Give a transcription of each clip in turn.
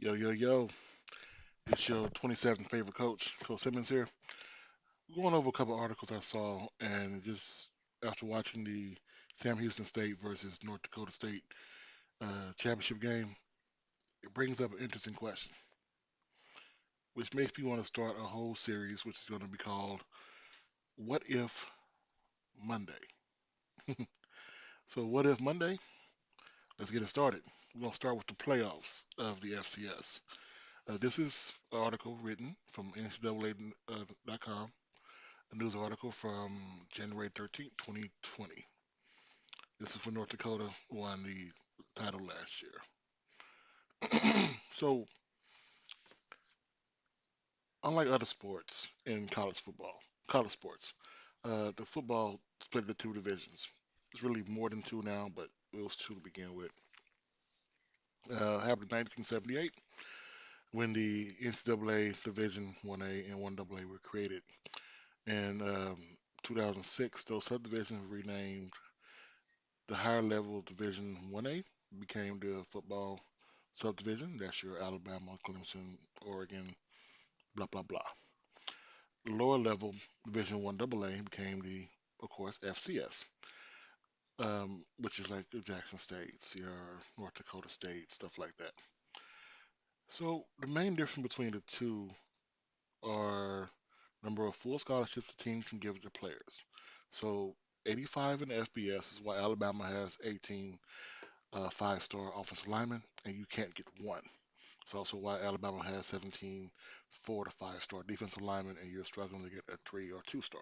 Yo, yo, yo. It's your 27th favorite coach, Coach Simmons here. Going over a couple articles I saw, and just after watching the Sam Houston State versus North Dakota State championship game, it brings up an interesting question, which makes me want to start a whole series, which is going to be called What If Monday? So, what if Monday? Let's get it started. We're going to start with the playoffs of the FCS. This is an article written from NCAA.com, a news article from January 13th, 2020. This is when North Dakota won the title last year. So, unlike other sports in college sports, the football split into two divisions. It's really more than two now, but it was two to begin with. Happened in 1978 when the NCAA Division 1A and 1AA were created. In 2006, those subdivisions were renamed the higher level Division 1A, became the football subdivision. That's your Alabama, Clemson, Oregon, blah blah blah. The lower level Division One AA became the, of course, FCS, which is like the Jackson States, your North Dakota State, stuff like that. So the main difference between the two are number of full scholarships the team can give their players. So 85 in the FBS is why Alabama has 18 five-star offensive linemen, and you can't get one. It's also why Alabama has 17 4 to 5-star defensive linemen, and you're struggling to get a 3 or 2-star.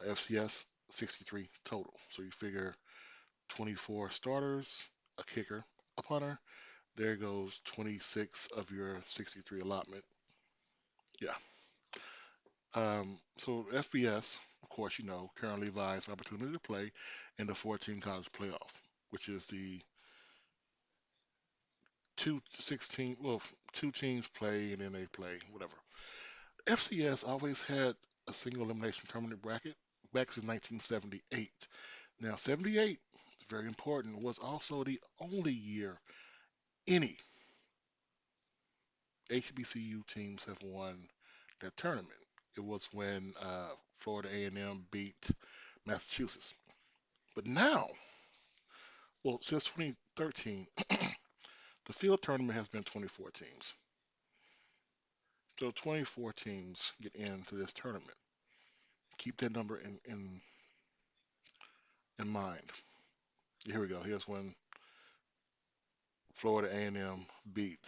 FCS 63 total. So you figure 24 starters, a kicker, a punter. There goes 26 of your 63 allotment. Yeah. So FBS, of course, currently vies for opportunity to play in the 14 college playoff, which is the two 16, well, two teams play and then they play, whatever. FCS always had a single elimination tournament bracket back since 1978. Now, 78, very important, was also the only year any HBCU teams have won that tournament. It was when Florida A&M beat Massachusetts. But now, well, since 2013, the field tournament has been 24 teams. So 24 teams get into this tournament. Keep that number in mind. Here we go. Here's when Florida A&M beat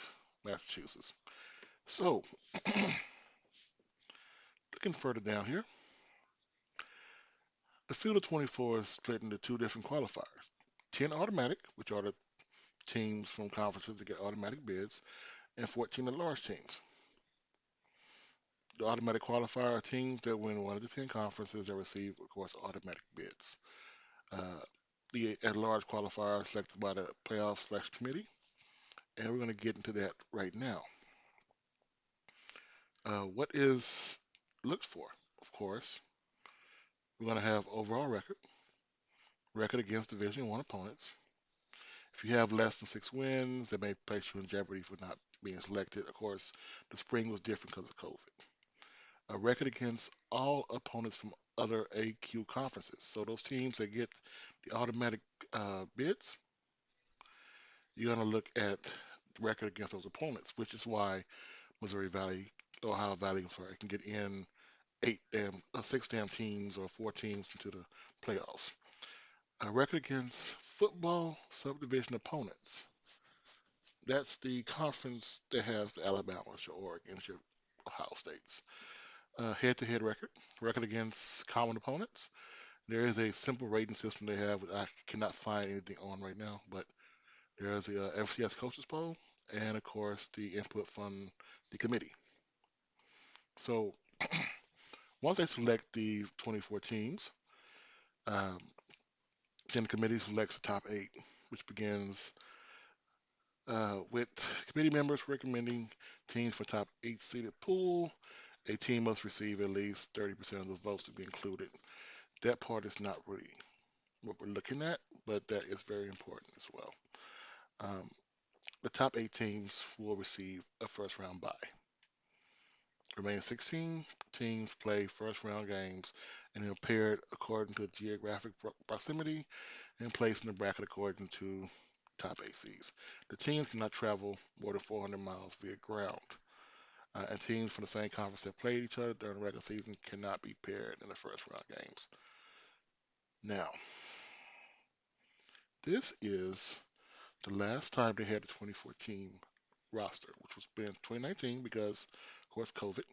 Massachusetts. So, looking further down here, the field of 24 is split into two different qualifiers. 10 automatic, which are the teams from conferences that get automatic bids, and 14 at large teams. The automatic qualifier are teams that win one of the 10 conferences that receive, of course, automatic bids. Uh, the at large qualifier is selected by the playoff / committee, and we're going to get into that right now. What is looked for? Of course, we're going to have overall record against Division One opponents. If you have less than 6 wins, that may place you in jeopardy for not being selected. Of course, the spring was different because of COVID. A record against all opponents from other AQ conferences. So those teams that get the automatic bids, you're going to look at the record against those opponents, which is why Missouri Valley, Ohio Valley, I'm sorry, can get in six damn teams or four teams into the playoffs. A record against football subdivision opponents. That's the conference that has the Alabamas, your Oregons, your Ohio States. Head-to-head record against common opponents. There is a simple rating system they have that I cannot find anything on right now, but there is the FCS coaches poll, and of course the input from the committee. So once they select the 24 teams, um, then the committee selects the top eight, which begins with committee members recommending teams for top eight seeded pool. A team must receive at least 30% of the votes to be included. That part is not really what we're looking at, but that is very important as well. Um, the top 8 teams will receive a first round bye. Remaining 16 teams play first round games and are paired according to geographic proximity and placed in the bracket according to top 8 seeds. The teams cannot travel more than 400 miles via ground, and teams from the same conference that played each other during the regular season cannot be paired in the first round games. Now, this is the last time they had the 2014 roster, which was been 2019 because, of course, COVID.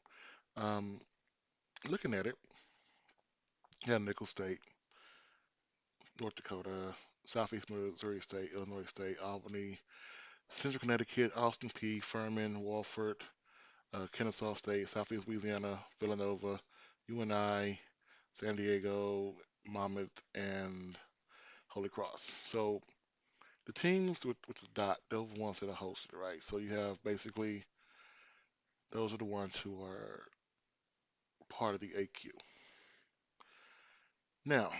Um, Looking at it, you had Nickel State, North Dakota, Southeast Missouri State, Illinois State, Albany, Central Connecticut, Austin P, Furman, Walford, Kennesaw State, Southeast Louisiana, Villanova, UNI, San Diego, Monmouth, and Holy Cross. So the teams with the dot, those are the ones that are hosted, right? So you have basically those are the ones who are part of the AQ. Now,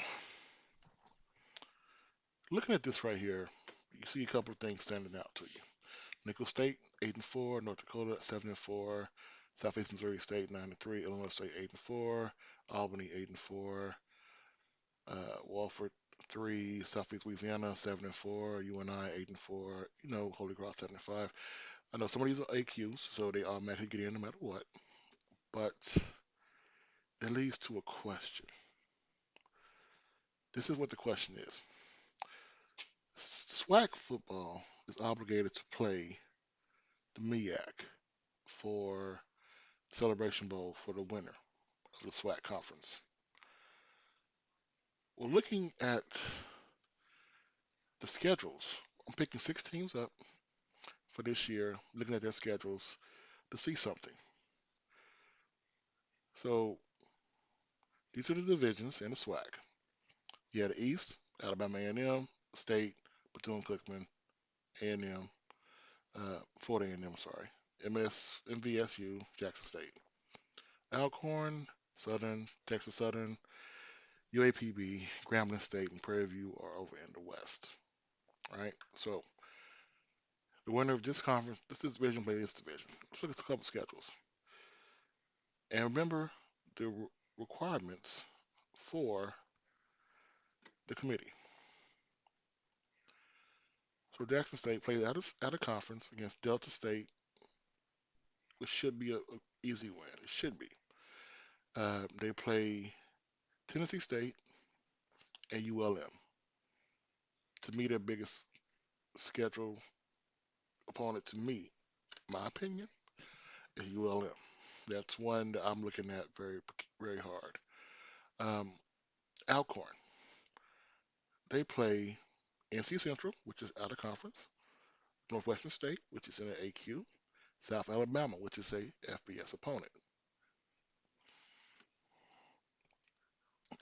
looking at this right here, you see a couple of things standing out to you. Nickel State 8-4, North Dakota 7-4, Southeast Missouri State 9-3, Illinois State 8-4, Albany 8-4, Walford 3, Southeast Louisiana 7-4, UNI 8-4, Holy Cross 7-5. I know some of these are AQs, so they automatically get in no matter what. But that leads to a question. This is what the question is. SWAC football is obligated to play the MEAC for Celebration Bowl for the winner of the SWAC conference. Well, looking at the schedules, I'm picking 6 teams up for this year, looking at their schedules to see something. So these are the divisions in the SWAC. You had the East, Alabama A&M, State, Bethune-Cookman, A&M, Florida A&M, sorry, MVSU, Jackson State. Alcorn, Southern, Texas Southern, UAPB, Grambling State, and Prairie View are over in the West. All right, so the winner of this conference, this is division play this division. Let's look at a couple schedules. And remember the requirements for the committee. So Jackson State plays out of conference against Delta State, which should be a easy win. It should be. They play Tennessee State and ULM. To me, their biggest schedule opponent, to me, my opinion, is ULM. That's one that I'm looking at very hard. Um, Alcorn, they play NC Central, which is out of conference, Northwestern State, which is in an AQ, South Alabama, which is a FBS opponent,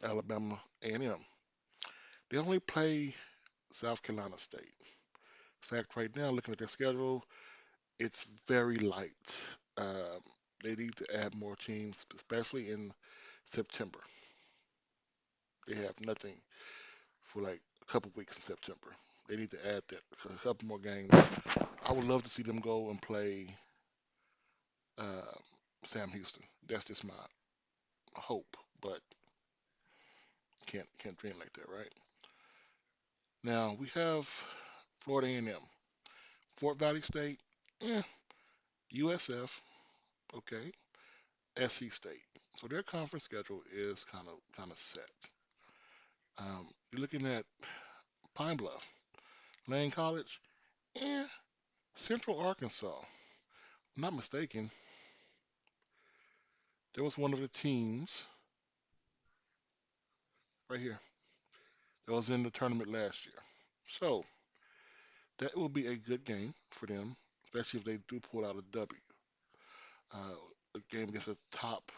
Alabama A&M. They only play South Carolina State. In fact, right now, looking at their schedule, it's very light. Um, they need to add more teams, especially in September. They have nothing for like a couple weeks in September. They need to add that a couple more games. I would love to see them go and play uh, Sam Houston. That's just my hope, but can't dream like that, right? Now we have Florida A&M, Fort Valley State, eh, USF, okay, SC State. So their conference schedule is kind of set. You're looking at Pine Bluff, Lane College, eh, Central Arkansas. If I'm not mistaken, there was one of the teams right here that was in the tournament last year. So that will be a good game for them, especially if they do pull out a W. Uh, a game against a top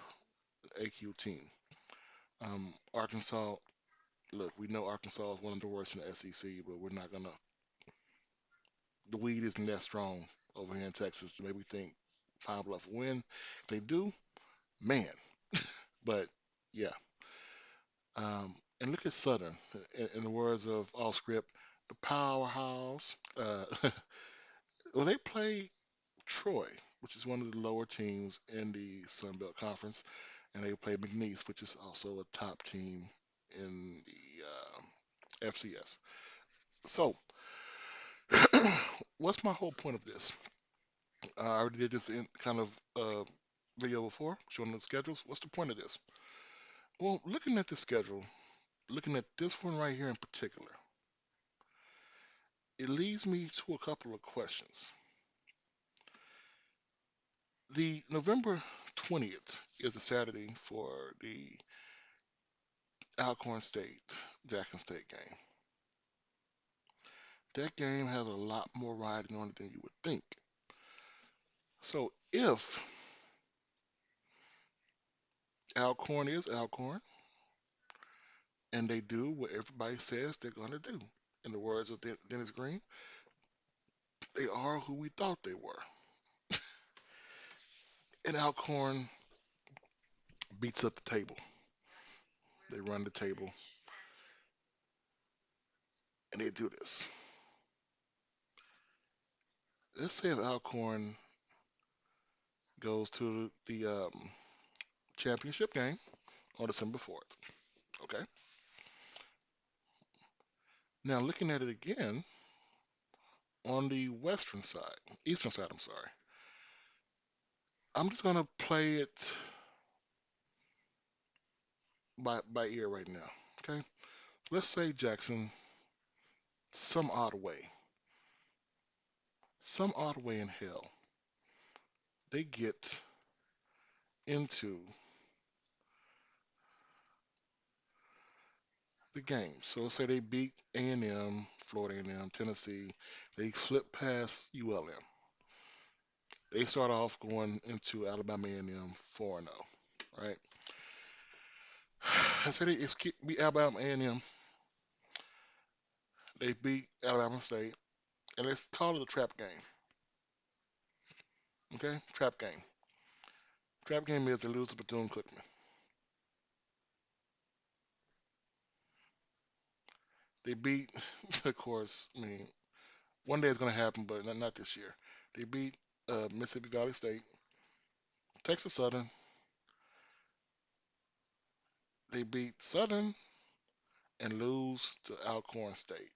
AQ team. Arkansas, look, we know Arkansas is one of the worst in the SEC, but we're not gonna. The weed isn't that strong over here in Texas to make me think Pine Bluff will win. If they do, man. But yeah. And look at Southern. In the words of All Script, the powerhouse. Well, they play Troy, which is one of the lower teams in the Sun Belt Conference, and they play McNeese, which is also a top team in the FCS. So, what's my whole point of this? I already did this in kind of video before, showing the schedules. What's the point of this? Well, looking at the schedule, looking at this one right here in particular, it leads me to a couple of questions. The November 20th is the Saturday for the Alcorn State Jackson State game. That game has a lot more riding on it than you would think. So if Alcorn is Alcorn and they do what everybody says they're going to do, in the words of Dennis Green, they are who we thought they were. And Alcorn beats up the table. They run the table and they do this. Let's say if Alcorn goes to the championship game on December 4th. Okay. Now looking at it again on the western side, eastern side, I'm sorry. I'm just gonna play it by ear right now. Okay. Let's say Jackson, some odd way, some odd way in hell, they get into the game. So let's say they beat A&M, Florida A&M, Tennessee. They slip past ULM. They start off going into Alabama A&M 4-0, right? I said it's beat Alabama A&M. They beat Alabama State, and let's call it a trap game. Okay, trap game. Trap game is they lose to Bethune-Cookman. They beat, of course. I mean, one day it's going to happen, but not this year. They beat Mississippi Valley State, Texas Southern. They beat Southern and lose to Alcorn State.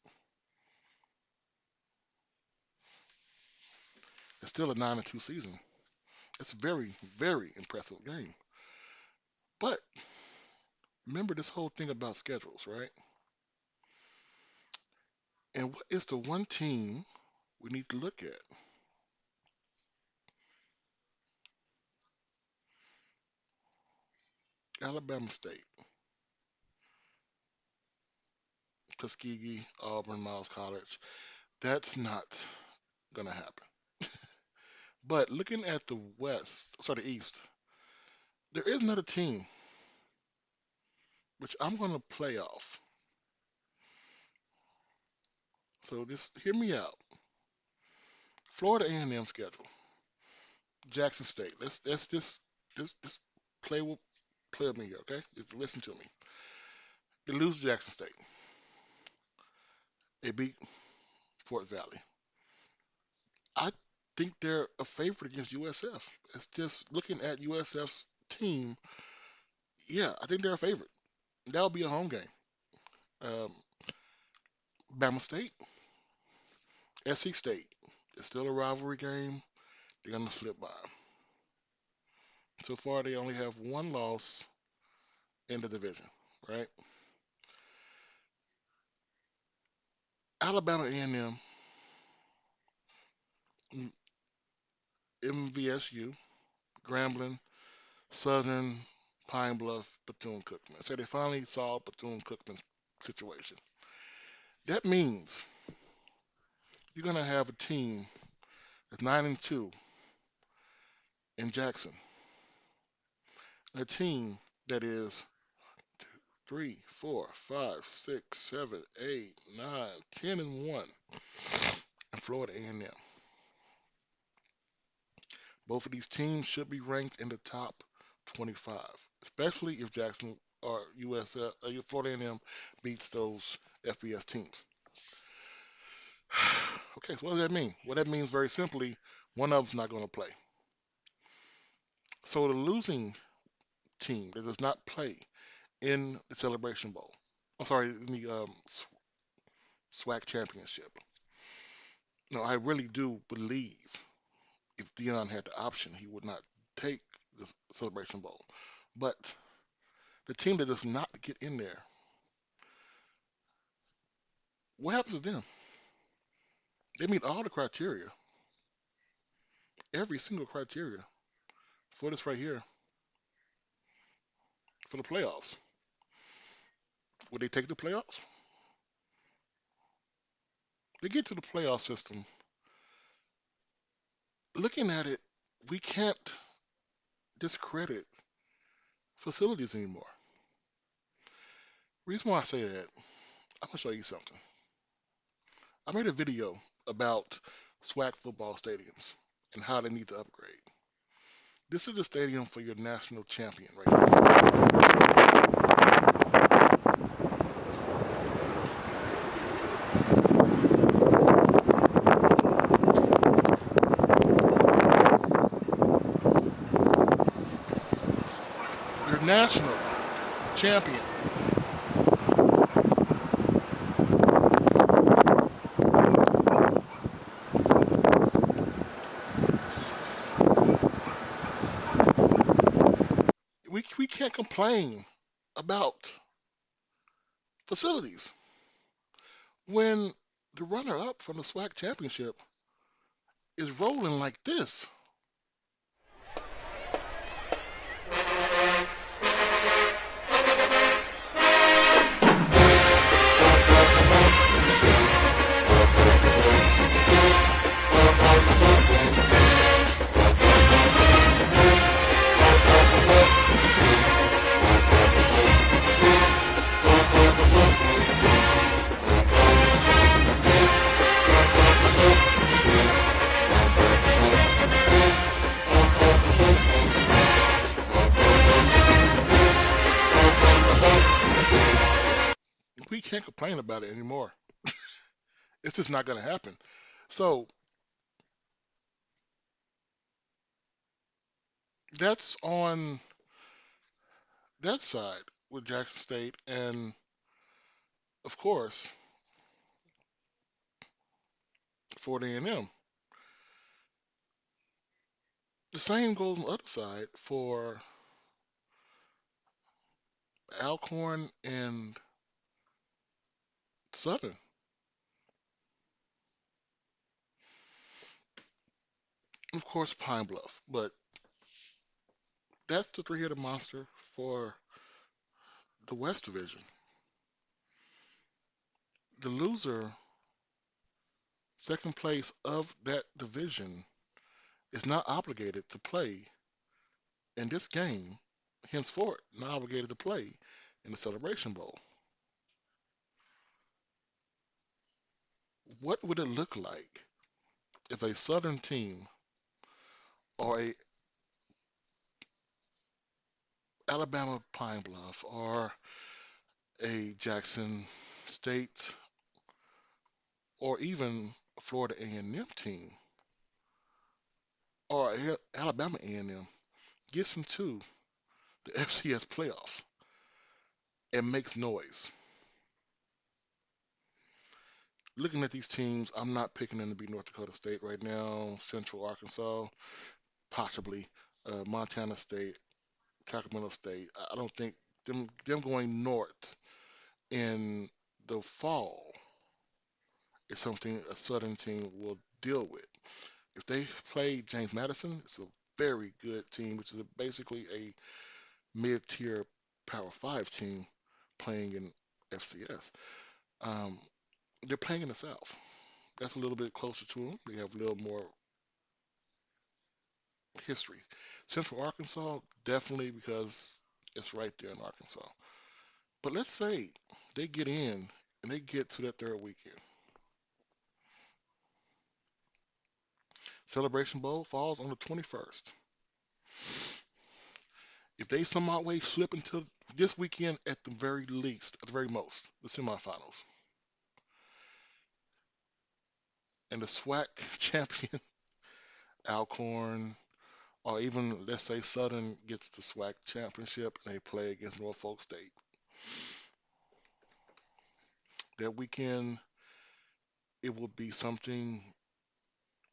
It's still a 9-2 season. It's a very, very impressive game. But remember this whole thing about schedules, right? And what is the one team we need to look at? Alabama State, Tuskegee, Auburn, Miles College. That's not going to happen. But looking at the West, sorry, the East, there is another team which I'm going to play off. So just hear me out. Florida A&M schedule, Jackson State. Let's just play with me here, okay? Just listen to me. They lose to Jackson State. They beat Fort Valley. I think they're a favorite against USF. It's just looking at USF's team. Yeah, I think they're a favorite. That'll be a home game. Um, Bama State, SC State. It's still a rivalry game. They're gonna slip by 'em. So far, they only have one loss in the division, right? Alabama A&M, MVSU, Grambling, Southern, Pine Bluff, Bethune-Cookman. So they finally solved Bethune-Cookman's situation. That means you're gonna have a team that's 9-2 in Jackson, a team that is 3, 4, 5, 6, 7, 8, 9, 10-1 in Florida A&M. Both of these teams should be ranked in the top 25, especially if Jackson or Florida A&M beats those FBS teams. Okay, so what does that mean? Well, that means very simply, one of them's not going to play. So the losing team that does not play in the Celebration Bowl, I'm sorry, in the SWAC championship. No, I really do believe if Dion had the option, he would not take the Celebration Bowl. But the team that does not get in there, what happens to them? They meet all the criteria, every single criteria for this right here, for the playoffs. Would they take the playoffs? They get to the playoff system. Looking at it, we can't discredit facilities anymore. Reason why I say that, I'm gonna show you something. I made a video about SWAC football stadiums and how they need to upgrade. This is the stadium for your national champion right here. Your national champion. We can't complain about facilities when the runner up from the SWAC championship is rolling like this. We can't complain about it anymore. It's just not going to happen. So that's on that side with Jackson State, and of course, Florida A&M. The same goes on the other side for Alcorn and Southern. Of course, Pine Bluff. But that's the three-headed monster for the West Division. The loser, second place of that division, is not obligated to play in this game, henceforth, not obligated to play in the Celebration Bowl. What would it look like if a Southern team or a Alabama Pine Bluff or a Jackson State or even a Florida A&M team or Alabama A&M gets into the FCS playoffs and makes noise? Looking at these teams, I'm not picking them to be North Dakota State right now, Central Arkansas, possibly Montana State, Sacramento State. I don't think them going north in the fall is something a Southern team will deal with. If they play James Madison, it's a very good team, which is basically a mid-tier Power Five team playing in FCS. Um, they're playing in the South. That's a little bit closer to them. They have a little more history. Central Arkansas, definitely because it's right there in Arkansas. But let's say they get in and they get to that third weekend. Celebration Bowl falls on the 21st. If they somehow way slip into this weekend at the very least, at the very most, the semifinals, and the SWAC champion, Alcorn, or even let's say Southern gets the SWAC championship and they play against Norfolk State. That weekend, it will be something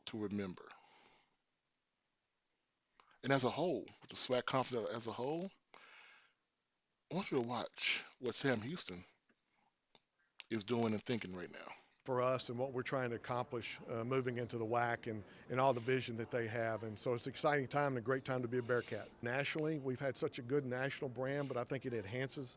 to remember. And as a whole, with the SWAC conference as a whole, I want you to watch what Sam Houston is doing and thinking right now. For us and what we're trying to accomplish moving into the WAC and all the vision that they have. And so it's an exciting time and a great time to be a Bearcat. Nationally, we've had such a good national brand, but I think it enhances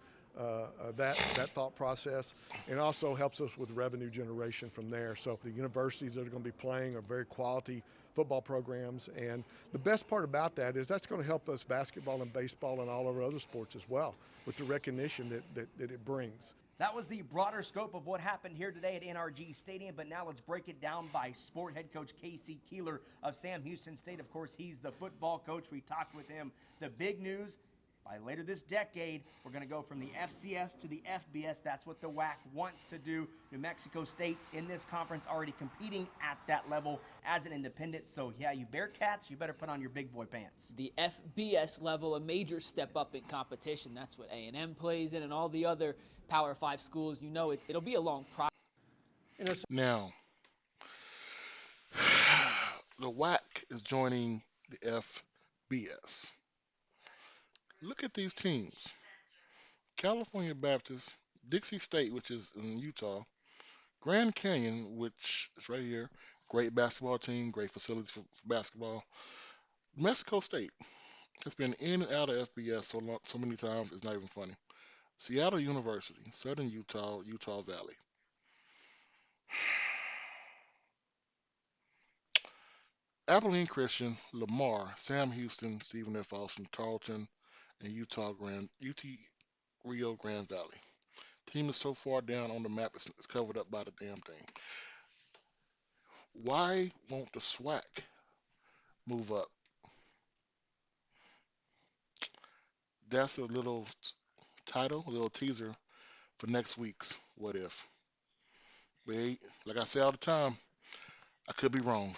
that thought process and also helps us with revenue generation from there. So the universities that are going to be playing are very quality football programs. And the best part about that is that's going to help us basketball and baseball and all of our other sports as well with the recognition that it brings. That was the broader scope of what happened here today at NRG Stadium, but now let's break it down by sport. Head coach Casey Keeler of Sam Houston State, of course, he's the football coach. We talked with him. The big news, by later this decade, we're going to go from the FCS to the FBS. That's what the WAC wants to do. New Mexico State in this conference already competing at that level as an independent. So, yeah, you Bearcats, you better put on your big boy pants. The FBS level, a major step up in competition. That's what A&M plays in and all the other Power 5 schools. You know, it'll be a long process. Now, the WAC is joining the FBS. Look at these teams. California Baptist, Dixie State, which is in Utah, Grand Canyon, which is right here, great basketball team, great facilities for basketball. Mexico State has been in and out of FBS so many times, it's not even funny. Seattle University, Southern Utah, Utah Valley. Abilene Christian, Lamar, Sam Houston, Stephen F. Austin, Tarleton, and UT Rio Grande Valley. Team is so far down on the map, it's covered up by the damn thing. Why won't the SWAC move up? That's a little title, a little teaser for next week's What If. But hey, like I say all the time, I could be wrong.